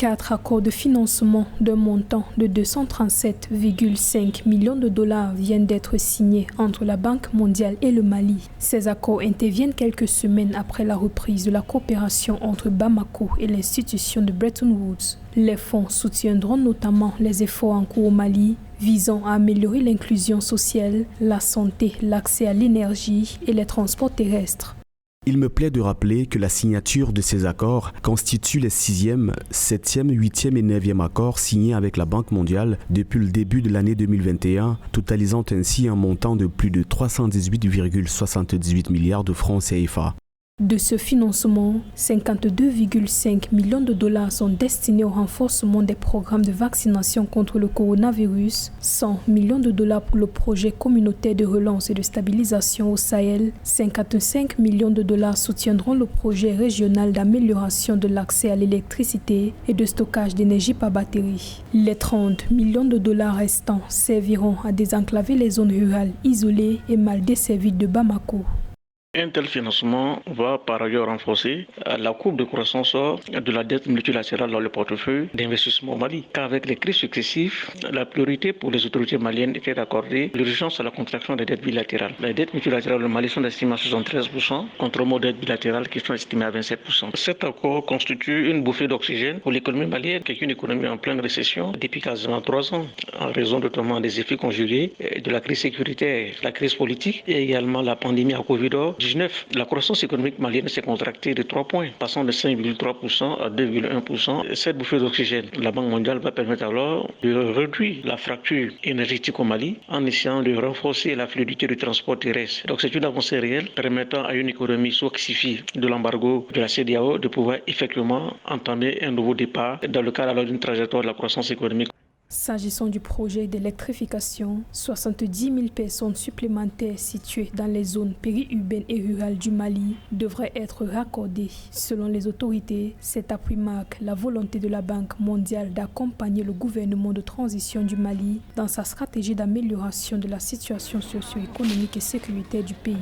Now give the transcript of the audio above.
4 accords de financement d'un montant de 237,5 millions de dollars viennent d'être signés entre la Banque mondiale et le Mali. Ces accords interviennent quelques semaines après la reprise de la coopération entre Bamako et l'institution de Bretton Woods. Les fonds soutiendront notamment les efforts en cours au Mali visant à améliorer l'inclusion sociale, la santé, l'accès à l'énergie et les transports terrestres. Il me plaît de rappeler que la signature de ces accords constitue les 6e, 7e, 8e et 9e accords signés avec la Banque mondiale depuis le début de l'année 2021, totalisant ainsi un montant de plus de 318,78 milliards de francs CFA. De ce financement, 52,5 millions de dollars sont destinés au renforcement des programmes de vaccination contre le coronavirus, 100 millions de dollars pour le projet communautaire de relance et de stabilisation au Sahel, 55 millions de dollars soutiendront le projet régional d'amélioration de l'accès à l'électricité et de stockage d'énergie par batterie. Les 30 millions de dollars restants serviront à désenclaver les zones rurales isolées et mal desservies de Bamako. Un tel financement va par ailleurs renforcer la courbe de croissance de la dette multilatérale dans le portefeuille d'investissement au Mali. Car avec les crises successives, la priorité pour les autorités maliennes était d'accorder l'urgence à la contraction des dettes bilatérales. Les dettes multilatérales au Mali sont estimées à 73%, contrairement aux dettes bilatérales qui sont estimées à 27%. Cet accord constitue une bouffée d'oxygène pour l'économie malienne, qui est une économie en pleine récession depuis quasiment 3 ans, en raison notamment des effets conjugués de la crise sécuritaire, la crise politique et également la pandémie à Covid-19. La croissance économique malienne s'est contractée de 3 points, passant de 5,3% à 2,1%. Cette bouffée d'oxygène, la Banque mondiale va permettre alors de réduire la fracture énergétique au Mali en essayant de renforcer la fluidité du transport terrestre. Donc c'est une avancée réelle permettant à une économie soxifiée de l'embargo de la CEDEAO de pouvoir effectivement entamer un nouveau départ dans le cadre alors d'une trajectoire de la croissance économique. S'agissant du projet d'électrification, 70 000 personnes supplémentaires situées dans les zones périurbaines et rurales du Mali devraient être raccordées. Selon les autorités, cet appui marque la volonté de la Banque mondiale d'accompagner le gouvernement de transition du Mali dans sa stratégie d'amélioration de la situation socio-économique et sécuritaire du pays.